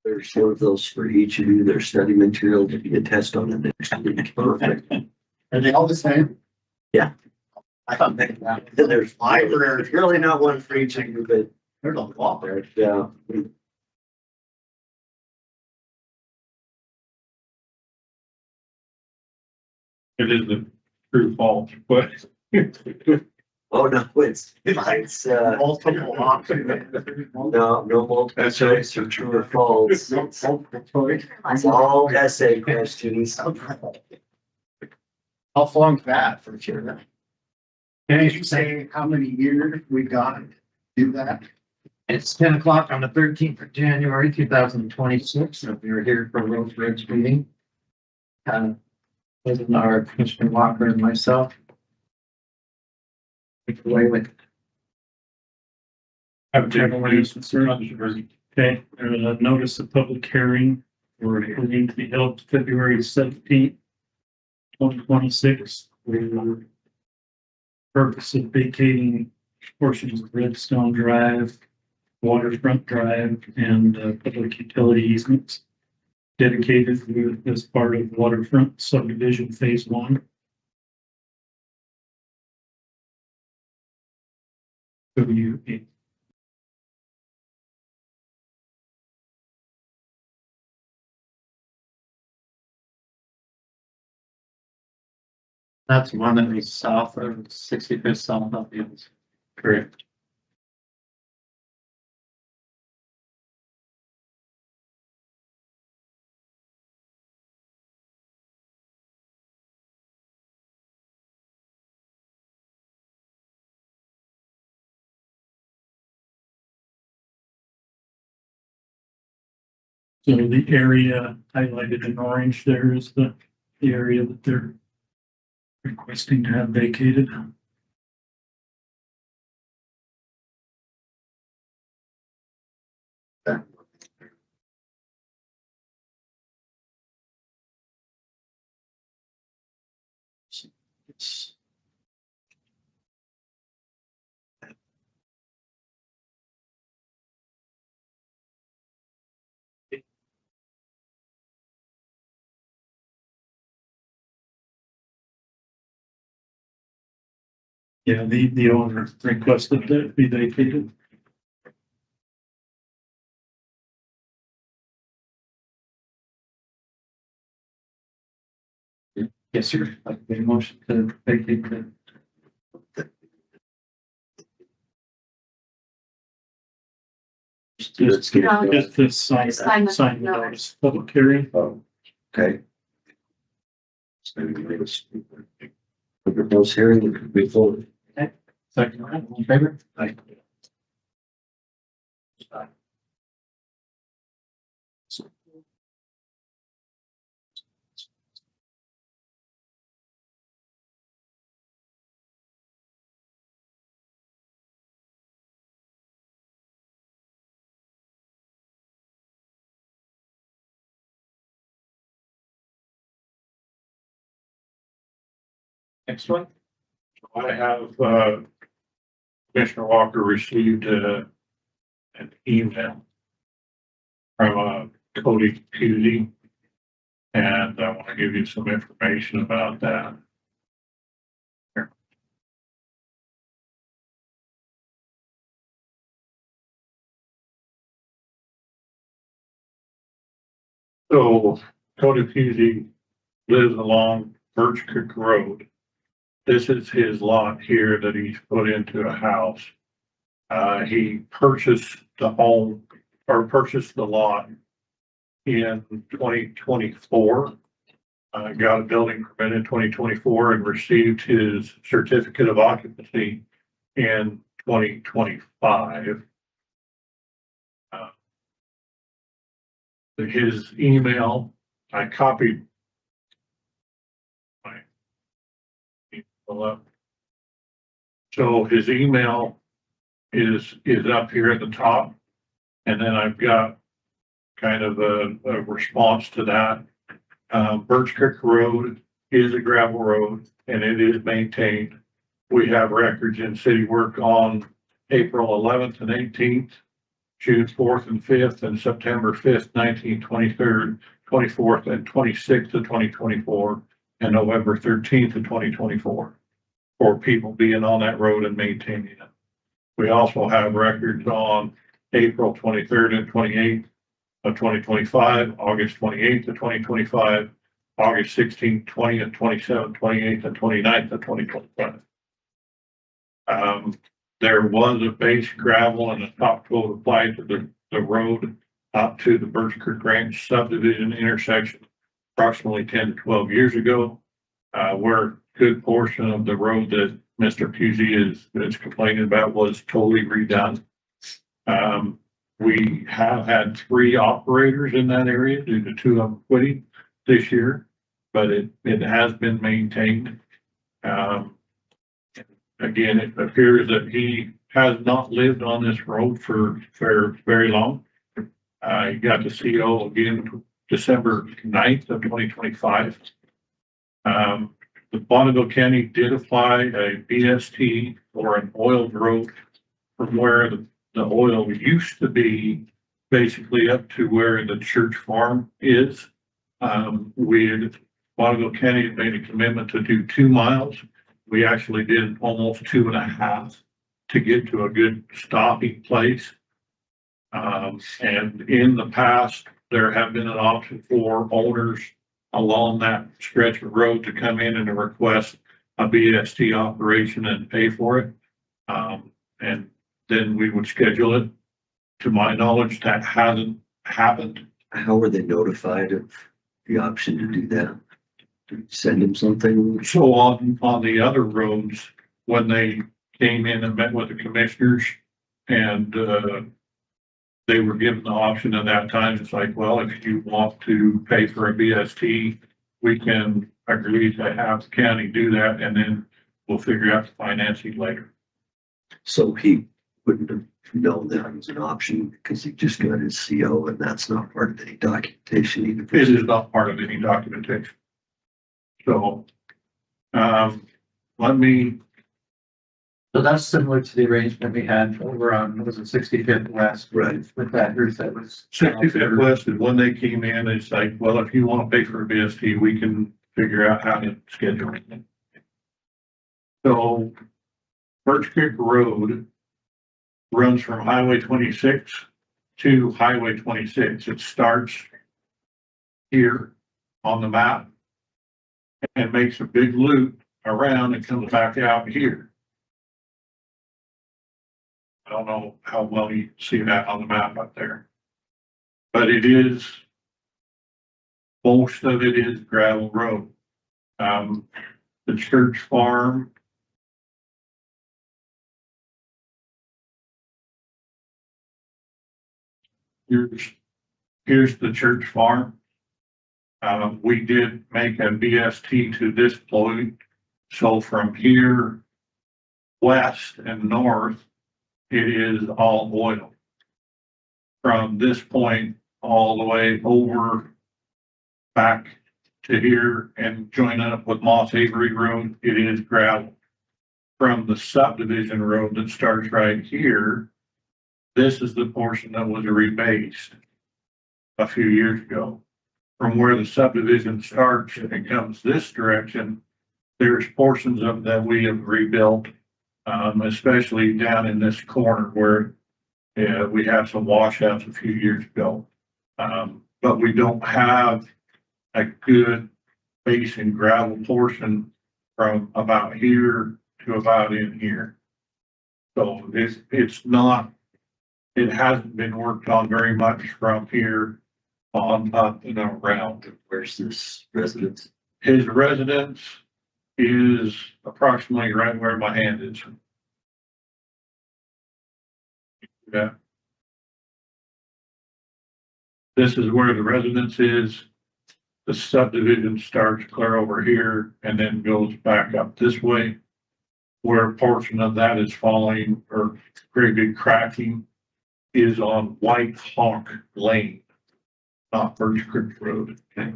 There's one of those for each of you. There's study material to be a test on the next week. Perfect. Are they all the same? Yeah. I thought they, There's library, really not one for each of you, but there's a lot there. yeah. It is the true fault, but Oh, no, it's Multiple options. no multiple That's choice or true or false. It's all essay questions. How long's that for sure? Can you say how many years we got to do that? It's 10 o'clock on the 13th of January, 2026. If you're here for Rose Ridge meeting. This is our Commissioner Walker and myself. Take it away with. I've taken Okay, notice of public hearing for a meeting to be held February 17th, 2026. For purpose of vacating portions of Redstone Drive, Waterfront Drive, and public utility easements dedicated as part of Waterfront Subdivision Phase 1. That's one that was south of 65th South of Hills. Correct. So the area highlighted in orange there is the area that they're requesting to have vacated. Yeah, the owner requested that it be vacated. Yes, sir. Like the motion to vacate the. Let's get it done. Just this sign Sign the the notice, public hearing. Oh, okay. Proposed hearing could be full. Second, all in favor? Aye. Next one. I have, Commissioner Walker received, an email from, Cody Pusey. And I want to give you some information about that. Here. So Cody Pusey lives along Birch Creek Road. This is his lot here that he's put into a house. He purchased the home or purchased the lot in 2024. Got a building permit in 2024 and received his certificate of occupancy in 2025. His email, I copied my email up. So his email is up here at the top. And then I've got kind of a response to that. Birch Creek Road is a gravel road and it is maintained. We have records in city work on April 11th and 18th June 4th and 5th, and September 5th, 19th, 23rd, 24th, and 26th of 2024, and November 13th of 2024, for people being on that road and maintaining it. We also have records on April 23rd and 28th of 2025, August 28th of 2025, August 16th, 20th, 27th, 28th, and 29th of 2025. There was a base gravel and a top coat applied to the road up to the Birch Creek Ranch subdivision intersection approximately 10 to 12 years ago, where a good portion of the road that Mr. Pusey is complaining about was totally redone. We have had 3 operators in that area due to 2 of them quitting this year, but it has been maintained. Again, it appears that he has not lived on this road for very long. He got the CO again December 9th of 2025. The Bonneville County did apply a BST or an oiled road from where the oil used to be, basically up to where the church farm is. Bonneville County had made a commitment to do 2 miles. We actually did almost 2.5 to get to a good stopping place. And in the past, there have been an option for owners along that stretch of road to come in and request a BST operation and pay for it. And then we would schedule it. To my knowledge, that hasn't happened. How were they notified of the option to do that? To send them something? So on the other roads, when they came in and met with the commissioners and, they were given the option at that time, it's like, well, if you want to pay for a BST, we can agree to have the county do that, and then we'll figure out the financing later. So he wouldn't have known that it was an option because he just got his CO and that's not part of any documentation either. This is not part of any documentation. So, let me, So that's similar to the arrangement we had over on, what was it, 65th West? Right. With that group that was. 65th West is when they came in, it's like, well, if you want to pay for a BST, we can figure out how to schedule it. So Birch Creek Road runs from Highway 26 to Highway 26. It starts here on the map and makes a big loop around and comes back out here. I don't know how well you see that on the map up there. But it is, most of it is gravel road. The church farm. Here's the church farm. We did make a BST to this point. So from here, west and north, it is all oil. From this point all the way over back to here and join up with Moss Avery Road, it is gravel. From the subdivision road that starts right here, this is the portion that was rebased a few years ago. From where the subdivision starts and comes this direction, there's portions of that we have rebuilt, especially down in this corner where we had some washouts a few years ago. But we don't have a good base and gravel portion from about here to about in here. So it's not, it hasn't been worked on very much from here on up and around. Where's this residence? His residence is approximately right where my hand is. Yeah. This is where the residence is. The subdivision starts clear over here and then goes back up this way. Where a portion of that is falling or very big cracking is on White Hawk Lane, not Birch Creek Road. Okay.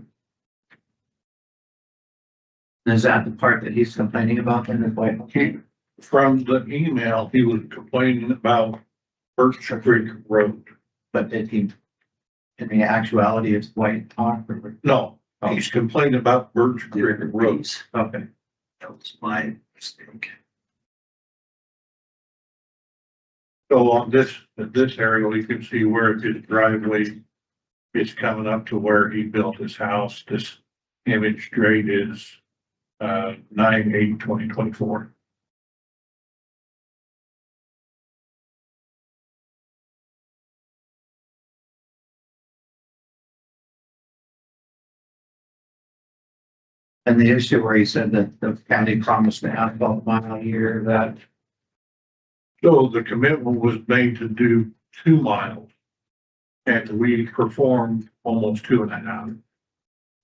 Is that the part that he's complaining about in the White? From the email, he was complaining about Birch Creek Road. But did he, in the actuality, it's white talk or? No, he's complaining about Birch Creek Different Road. roads. Okay. That was my mistake. So on this aerial, you can see where his driveway is coming up to where he built his house. This image date is 9/8/2024. And the issue where he said that the county promised to asphalt mile a year, that, So the commitment was made to do 2 miles. And we performed almost 2.5.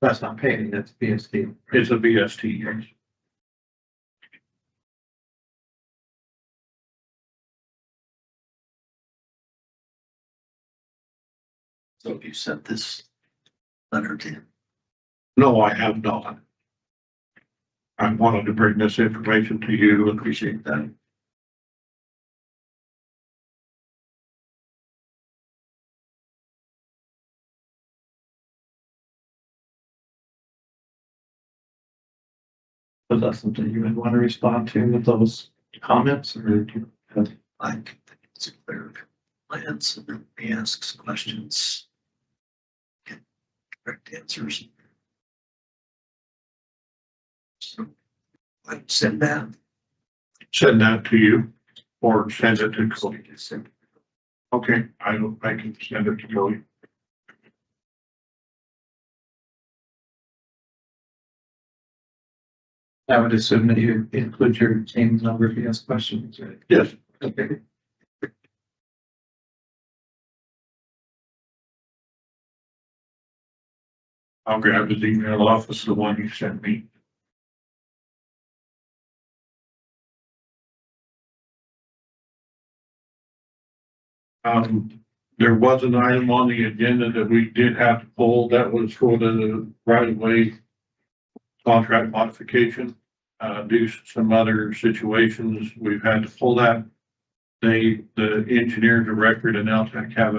that's not paving, that's BSD. It's a BST, yes. So if you sent this letter to him, No, I have not. I wanted to bring this information to you. appreciate that. Was that something you would want to respond to with those comments, or do you have? I think it's a clear plans and then he asks questions. Get correct answers. So I'd send that. Send that to you or send it to Cody. Okay, I can send it to Cody. I would assume that you include your team's number if you ask questions, right? Yes. Okay. I'll grab his email off. It's the one you sent me. There was an item on the agenda that we did have to pull. That was for the right-of-way contract modification. Due to some other situations, we've had to pull that. The engineers of record and LTAC have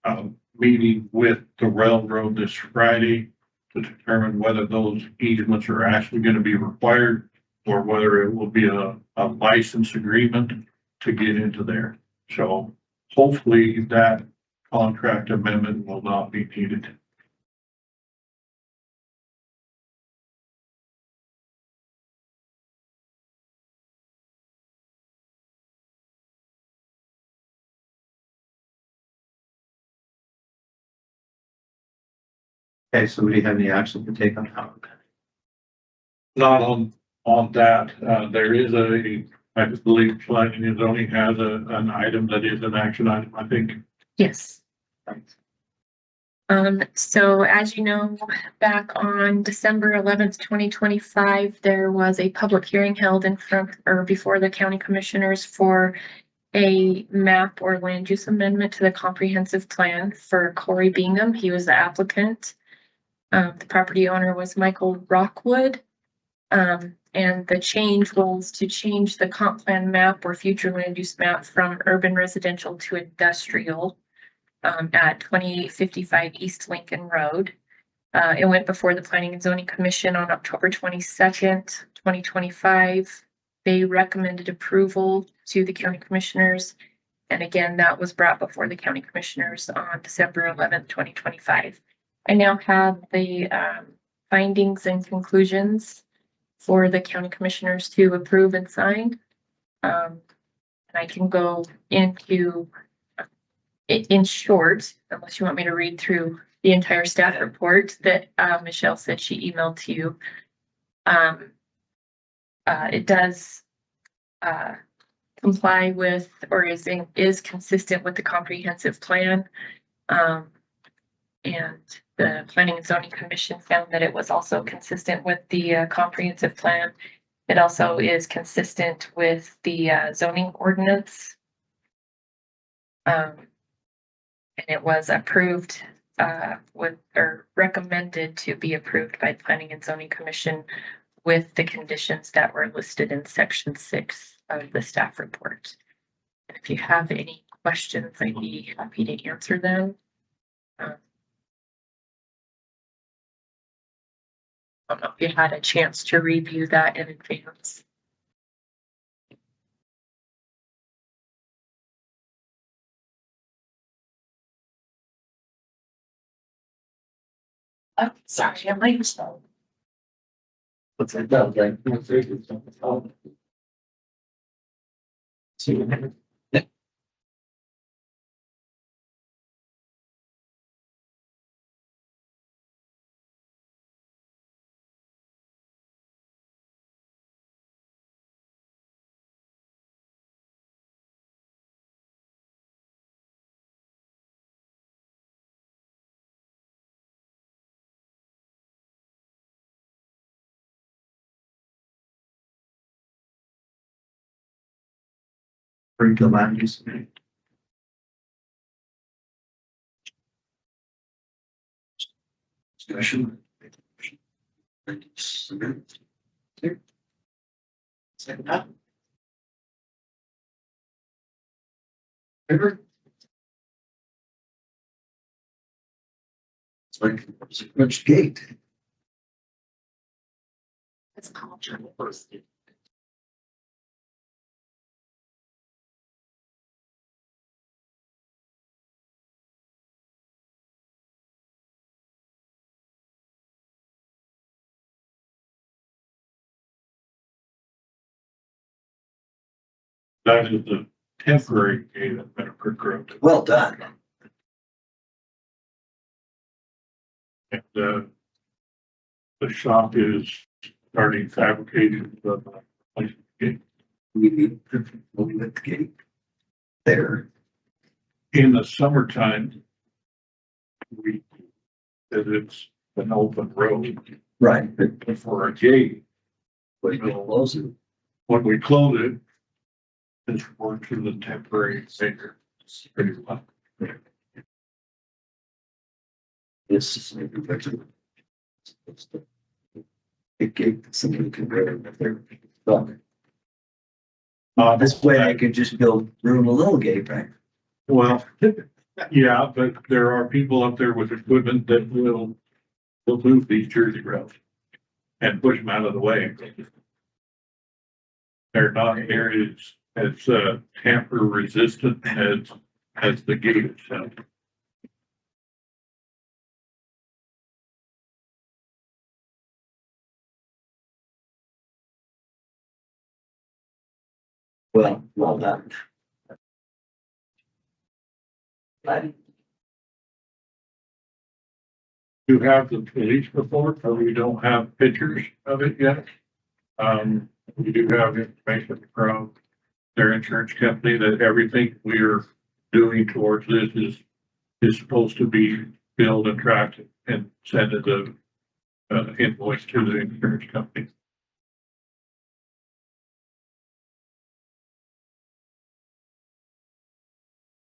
a meeting with the railroad this Friday to determine whether those easements are actually going to be required or whether it will be a license agreement to get into there. So hopefully that contract amendment will not be needed. Okay, so do you have any action to take on that? Not on that, there is I believe planning and zoning has an item that is an action item, I think. Yes. So as you know, back on December 11th, 2025, there was a public hearing held in front or before the county commissioners for a map or land use amendment to the comprehensive plan for Corey Bingham. He was the applicant. The property owner was Michael Rockwood. And the change was to change the comp plan map or future land use map from urban residential to industrial at 2855 East Lincoln Road. It went before the Planning and Zoning Commission on October 22nd, 2025. They recommended approval to the county commissioners. And again, that was brought before the county commissioners on December 11th, 2025. I now have the findings and conclusions for the county commissioners to approve and sign. And I can go into, in short, unless you want me to read through the entire staff report that Michelle said she emailed to you. It does comply with or is consistent with the comprehensive plan. And the Planning and Zoning Commission found that it was also consistent with the comprehensive plan. It also is consistent with the zoning ordinance. And it was approved or recommended to be approved by the Planning and Zoning Commission with the conditions that were listed in section 6 of the staff report. And if you have any questions, I'd be happy to answer them. I don't know if you had a chance to review that in advance. Oh, sorry, I'm late. What's that? Bring the land use. Discussion. Submit. Second that. It's like, which gate? It's called journal posted. That is the temporary gate at Meadowbrook Road. Well done. And, the shop is starting fabrication of the gate. We need to move the gate there. In the summertime, we, as it's an open road, Right, but but for a gate, we will close it. when we close it, it's work to the temporary figure. It's pretty well. This is maybe better. It's the big gate that somebody can wear if they're stuck. This way I can just build room a little gate, right? Well, yeah, but there are people up there with equipment that will move these Jersey routes and push them out of the way. They're not near as tamper resistant as the gate itself. Well done. Right. You have the police report, but we don't have pictures of it yet. We do have information from their insurance company that everything we are doing towards this is supposed to be billed and tracked and sent as a invoice to the insurance company.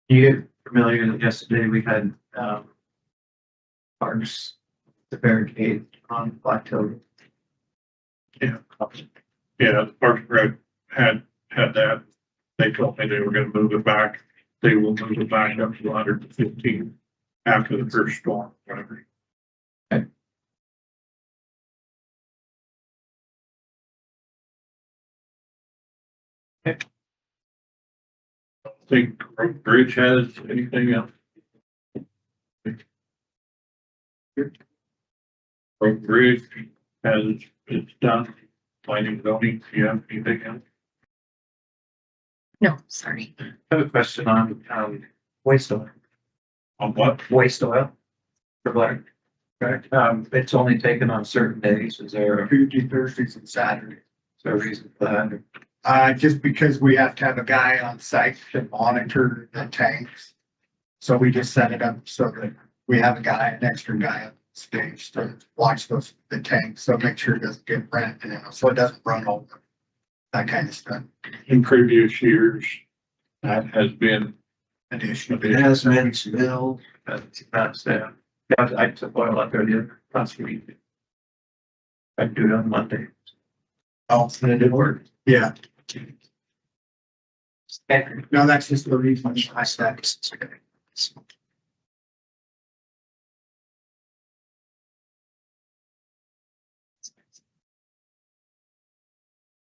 You get familiar that yesterday we had, parks, the barricade on Plateau. Yeah, the Parks and Rec had that. They told me they were gonna move it back. They will move it back up to 115 after the first storm, whatever. I think Road Bridge has anything else. Road Bridge it's done. Planning zoning, do you have anything else? No, sorry. I have a question on, waste oil, On what? waste oil for Black. Correct. It's only taken on certain days. Is there Tuesday, Thursdays and Saturdays. a reason for that? Just because we have to have a guy on site to monitor the tanks. So we just set it up so that we have a guy, an extra guy on stage to watch the tanks, so make sure it doesn't get rent, so it doesn't run over. That kind of stuff. In previous years, that has been Additional. Hazmat smell. That's, yeah, I took oil out there the last week. I do it on Monday. Oh, And it did work. yeah. No, that's just the reason I said.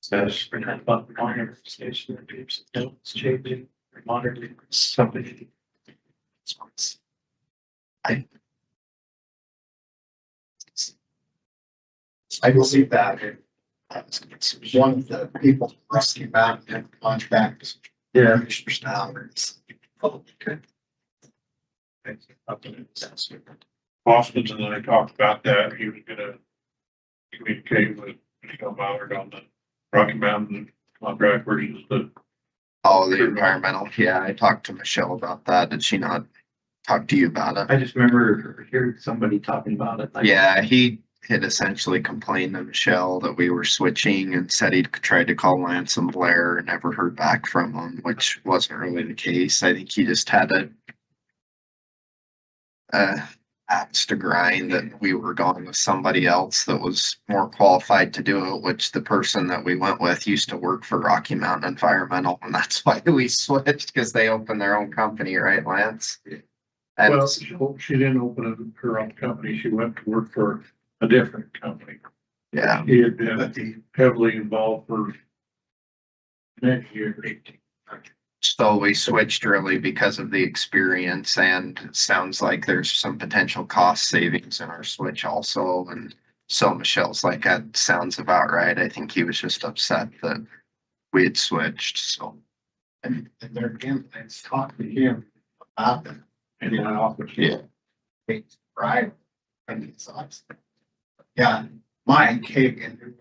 Says we're not about the monitor station, it's changing, monitoring somebody. I believe that. One of the people rusting back and contracts. Yeah. Commissioner's salaries. Oh, okay. Boston and I talked about that. He was gonna communicate with Michelle Ballard on the Rocky Mountain contract versus the, Oh, the environmental, yeah, I talked to Michelle about that. Did she not talk to you about it? I just remember hearing somebody talking about it. Like, Yeah, he had essentially complained to Michelle that we were switching and said he'd tried to call Lance and Blair and never heard back from them, which wasn't really the case. I think he just had a axe to grind that we were going with somebody else that was more qualified to do it, which the person that we went with used to work for Rocky Mountain Environmental, and that's why we switched, because they opened their own company, right, Lance? And well, she didn't open her own company. She went to work for a different company. yeah, He had been heavily involved for many years. so we switched really because of the experience, and it sounds like there's some potential cost savings in our switch also. And so Michelle's like, that sounds about right. I think he was just upset that we had switched, so. And there again, let's talk to him about them. And then I offered, Yeah. It's right. And it's awesome. Yeah, Mike Hagan.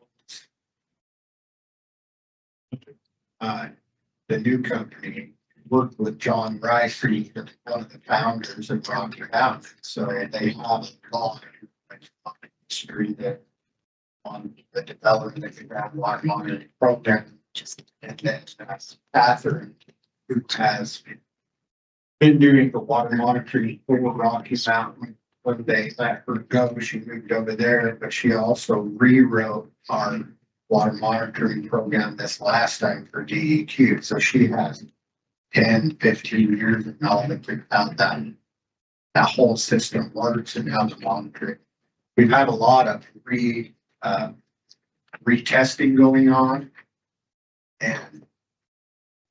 The new company worked with John Rice, who's one of the founders of Rocky Mountain. So they have a long history that on the development of the groundwater monitoring program. And then Catherine, who has been doing the water monitoring for Rocky Mountain. When they let her go, she moved over there, but she also rewrote our water monitoring program this last time for DEQ. So she has 10, 15 years of knowledge about that whole system works and how to monitor it. We've had a lot of retesting going on. And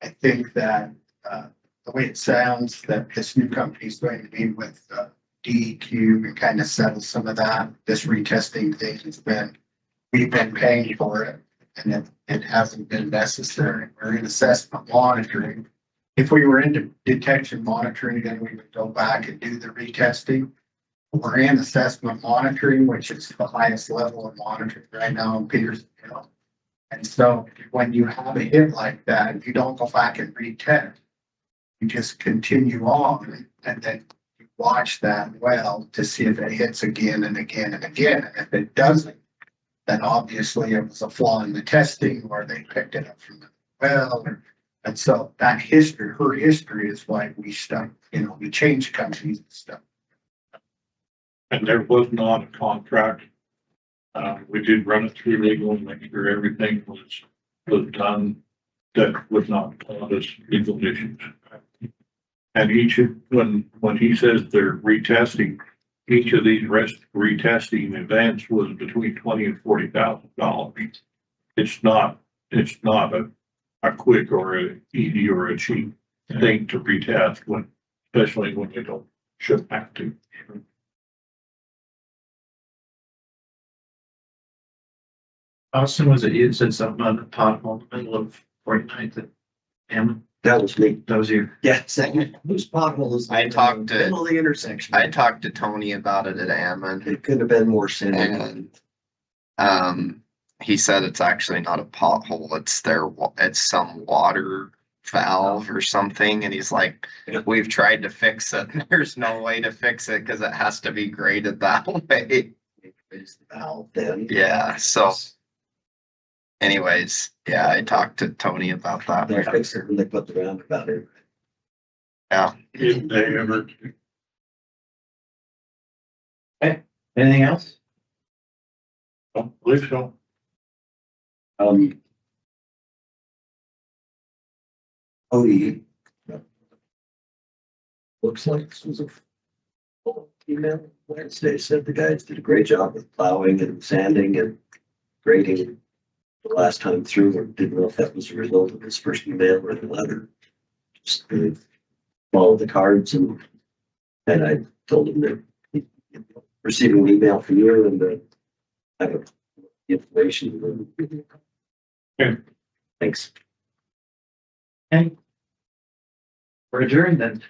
I think that the way it sounds that this new company is going to be with DEQ and kind of settle some of that. This retesting thing has been, we've been paying for it and it hasn't been necessary. We're in assessment monitoring. If we were into detection monitoring, then we would go back and do the retesting. We're in assessment monitoring, which is the highest level of monitoring right now in Petersville. And so when you have a hit like that, you don't go back and retest. You just continue on and then you watch that well to see if it hits again and again and again. And if it doesn't, then obviously it was a flaw in the testing or they picked it up from the well. And so that history, her history is why we stuck, we changed companies and stuff. and there was not a contract. We did run it through legal and make sure everything was done that would not cause legal issues. And when he says they're retesting, each of these retesting events was between $20,000 and $40,000. It's not a quick or a easy or a cheap thing to retest especially when they shouldn't have to. How soon was it? You said something on the pothole in the middle of 49th at Hammond. That was me. That was you. Yeah, second, whose pothole is? I talked to- Middle of the intersection. I talked to Tony about it at Ammon. It could have been more sand. And he said it's actually not a pothole, it's some water valve or something. And he's like, we've tried to fix it. And there's no way to fix it because it has to be graded that way. It's the valve then. Yeah, so anyways, yeah, I talked to Tony about that. They fixed it when they put the roundabout in. Yeah. If they ever, Anything else? don't believe so. Cody. Looks like this was a full email Wednesday, said the guys did a great job with plowing and sanding and grading the last time through, or didn't know if that was a result of his first email or the letter. Just followed the cards and I told him that receiving an email from you and have the information. Okay. Thanks. Okay. We're adjourned then.